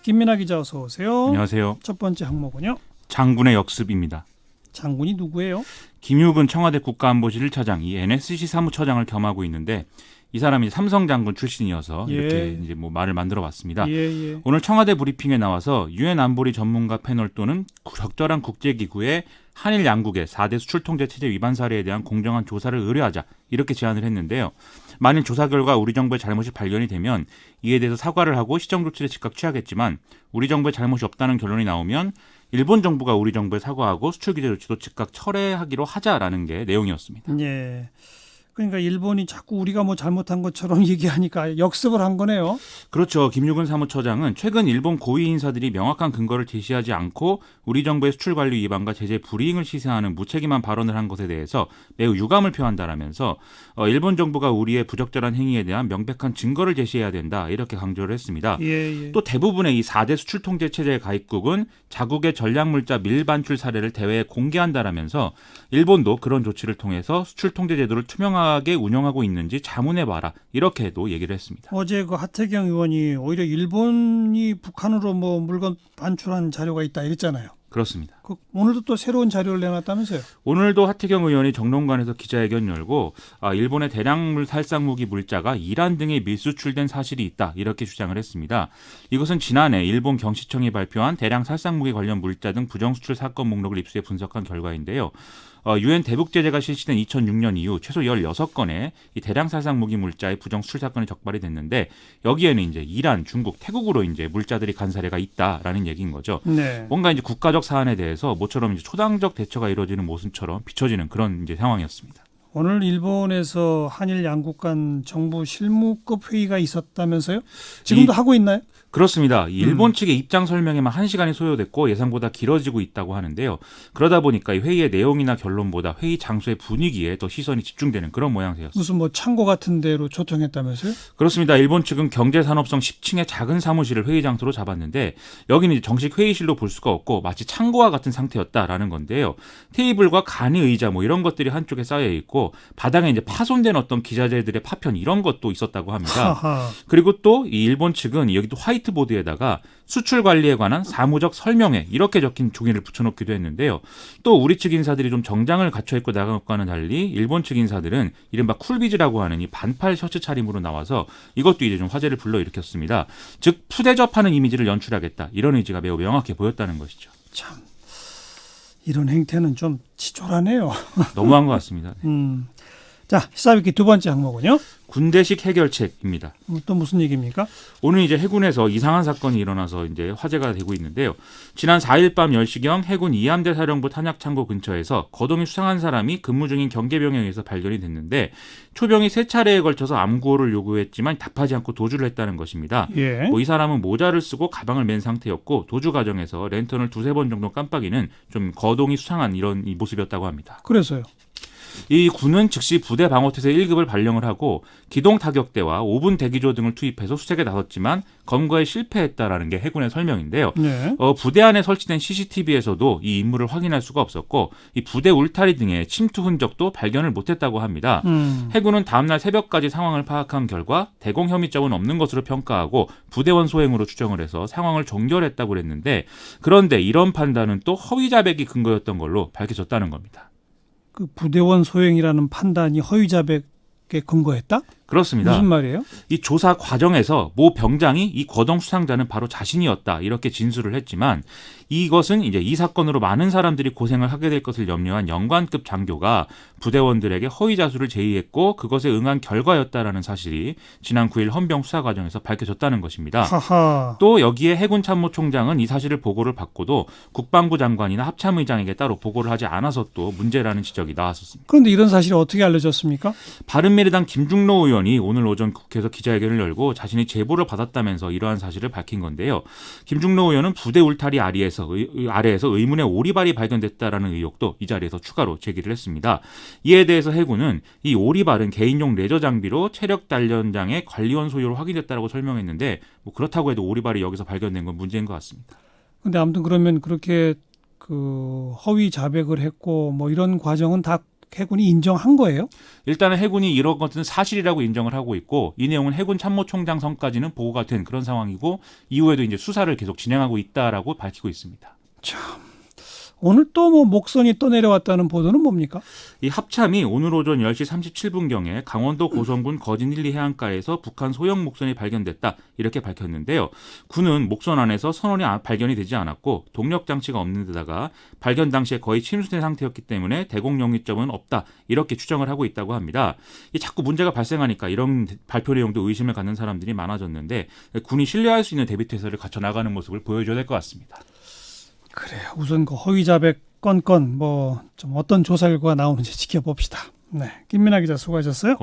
김민아 기자 어서 오세요. 안녕하세요. 첫 번째 항목은요. 장군의 역습입니다. 장군이 누구예요? 김유근 청와대 국가안보실 1차장, 이 NSC 사무처장을 겸하고 있는데 이 사람이 삼성 장군 출신이어서 이렇게 이제 말을 만들어봤습니다. 예. 오늘 청와대 브리핑에 나와서 유엔 안보리 전문가 패널 또는 적절한 국제기구에 한일 양국의 4대 수출 통제 체제 위반 사례에 대한 공정한 조사를 의뢰하자 이렇게 제안을 했는데요. 만일 조사 결과 우리 정부의 잘못이 발견이 되면 이에 대해서 사과를 하고 시정 조치를 즉각 취하겠지만 우리 정부의 잘못이 없다는 결론이 나오면 일본 정부가 우리 정부에 사과하고 수출 규제 조치도 즉각 철회하기로 하자라는 게 내용이었습니다. 예. 그러니까 일본이 자꾸 우리가 뭐 잘못한 것처럼 얘기하니까 역습을 한 거네요. 그렇죠. 김유근 사무처장은 최근 일본 고위 인사들이 명확한 근거를 제시하지 않고 우리 정부의 수출 관리 위반과 제재 불이행을 시사하는 무책임한 발언을 한 것에 대해서 매우 유감을 표한다라면서 일본 정부가 우리의 부적절한 행위에 대한 명백한 증거를 제시해야 된다 이렇게 강조를 했습니다. 예. 또 대부분의 이 4대 수출 통제 체제 가입국은 자국의 전략물자 밀반출 사례를 대외에 공개한다라면서 일본도 그런 조치를 통해서 수출 통제 제도를 투명하게 운영하고 있는지 자문해봐라 이렇게도 얘기를 했습니다. 어제 그 하태경 의원이 오히려 일본이 북한으로 뭐 물건 반출한 자료가 있다 이랬잖아요. 그렇습니다. 오늘도 또 새로운 자료를 내놨다면서요? 오늘도 하태경 의원이 정론관에서 기자회견 열고 일본의 대량물 살상 무기 물자가 이란 등에 밀수출된 사실이 있다 이렇게 주장을 했습니다. 이것은 지난해 일본 경시청이 발표한 대량 살상 무기 관련 물자 등 부정수출 사건 목록을 입수해 분석한 결과인데요. 유엔 대북 제재가 실시된 2006년 이후 최소 16건의 이 대량 살상 무기 물자의 부정 수출 사건이 적발이 됐는데 여기에는 이제 이란, 중국, 태국으로 이제 물자들이 간 사례가 있다라는 얘기인 거죠. 네. 뭔가 이제 국가적 사안에 대해서 모처럼 이제 초당적 대처가 이루어지는 모습처럼 비춰지는 그런 이제 상황이었습니다. 오늘 일본에서 한일 양국 간 정부 실무급 회의가 있었다면서요? 지금도 하고 있나요? 그렇습니다. 일본 측의 입장 설명에만 1시간이 소요됐고 예상보다 길어지고 있다고 하는데요. 그러다 보니까 이 회의의 내용이나 결론보다 회의 장소의 분위기에 더 시선이 집중되는 그런 모양새였습니다. 무슨 뭐 창고 같은 데로 초청했다면서요? 그렇습니다. 일본 측은 경제산업성 10층의 작은 사무실을 회의 장소로 잡았는데 여기는 이제 정식 회의실로 볼 수가 없고 마치 창고와 같은 상태였다라는 건데요. 테이블과 간이 의자 뭐 이런 것들이 한쪽에 쌓여 있고 바닥에 이제 파손된 어떤 기자재들의 파편 이런 것도 있었다고 합니다. 하하. 그리고 또 이 일본 측은 여기도 화이트보드에다가 수출 관리에 관한 사무적 설명회 이렇게 적힌 종이를 붙여놓기도 했는데요. 또 우리 측 인사들이 좀 정장을 갖춰 입고 나간 것과는 달리 일본 측 인사들은 이른바 쿨비즈라고 하는 이 반팔 셔츠 차림으로 나와서 이것도 이제 좀 화제를 불러일으켰습니다. 즉 푸대접하는 이미지를 연출하겠다 이런 의지가 매우 명확해 보였다는 것이죠. 참 이런 행태는 좀 치졸하네요. 너무한 것 같습니다. 자, 시사위키 두 번째 항목은요. 군대식 해결책입니다. 또 무슨 얘기입니까? 오늘 이제 해군에서 이상한 사건이 일어나서 이제 화제가 되고 있는데요. 지난 4일 밤 10시경 해군 이함대 사령부 탄약창고 근처에서 거동이 수상한 사람이 근무 중인 경계병에 의해서 발견이 됐는데 초병이 3차례에 걸쳐서 암구호를 요구했지만 답하지 않고 도주를 했다는 것입니다. 예. 이 사람은 모자를 쓰고 가방을 맨 상태였고 도주 과정에서 랜턴을 2-3번 정도 깜빡이는 좀 거동이 수상한 이런 모습이었다고 합니다. 그래서요. 이 군은 즉시 부대 방어태세 1급을 발령을 하고 기동 타격대와 5분 대기조 등을 투입해서 수색에 나섰지만 검거에 실패했다라는 게 해군의 설명인데요. 네. 부대 안에 설치된 CCTV에서도 이 인물을 확인할 수가 없었고 이 부대 울타리 등의 침투 흔적도 발견을 못했다고 합니다. 해군은 다음날 새벽까지 상황을 파악한 결과 대공 혐의점은 없는 것으로 평가하고 부대원 소행으로 추정을 해서 상황을 종결했다고 그랬는데 그런데 이런 판단은 또 허위 자백이 근거였던 걸로 밝혀졌다는 겁니다. 그 부대원 소행이라는 판단이 허위 자백에 근거했다? 그렇습니다. 무슨 말이에요? 이 조사 과정에서 모 병장이 이 거동 수상자는 바로 자신이었다 이렇게 진술을 했지만 이것은 이제 이 사건으로 많은 사람들이 고생을 하게 될 것을 염려한 연관급 장교가 부대원들에게 허위 자수를 제의했고 그것에 응한 결과였다라는 사실이 지난 9일 헌병 수사 과정에서 밝혀졌다는 것입니다. 하하. 또 여기에 해군 참모총장은 이 사실을 보고를 받고도 국방부 장관이나 합참의장에게 따로 보고를 하지 않아서 또 문제라는 지적이 나왔었습니다. 그런데 이런 사실이 어떻게 알려졌습니까? 바른미래당 김중로 의원이 오늘 오전 국회에서 기자회견을 열고 자신이 제보를 받았다면서 이러한 사실을 밝힌 건데요. 김중로 의원은 부대 울타리 아래에서 의문의 오리발이 발견됐다라는 의혹도 이 자리에서 추가로 제기를 했습니다. 이에 대해서 해군은 이 오리발은 개인용 레저 장비로 체력 단련장의 관리원 소유로 확인됐다고 설명했는데 뭐 그렇다고 해도 오리발이 여기서 발견된 건 문제인 것 같습니다. 근데 아무튼 그러면 그렇게 그 허위 자백을 했고 뭐 이런 과정은 다 해군이 인정한 거예요? 일단은 해군이 이런 것은 사실이라고 인정을 하고 있고 이 내용은 해군 참모총장 선까지는 보고가 된 그런 상황이고 이후에도 이제 수사를 계속 진행하고 있다라고 밝히고 있습니다. 참. 오늘 또 뭐 목선이 또 내려왔다는 보도는 뭡니까? 이 합참이 오늘 오전 10시 37분경에 강원도 고성군 거진 1, 2 해안가에서 북한 소형 목선이 발견됐다 이렇게 밝혔는데요. 군은 목선 안에서 선원이 발견이 되지 않았고 동력 장치가 없는 데다가 발견 당시에 거의 침수된 상태였기 때문에 대공 영위점은 없다 이렇게 추정을 하고 있다고 합니다. 이 자꾸 문제가 발생하니까 이런 발표 내용도 의심을 갖는 사람들이 많아졌는데 군이 신뢰할 수 있는 대비태세를 갖춰 나가는 모습을 보여줘야 될 것 같습니다. 그래요. 우선 그 허위자백 건건 뭐 좀 어떤 조사 결과가 나오는지 지켜봅시다. 네, 김민하 기자 수고하셨어요.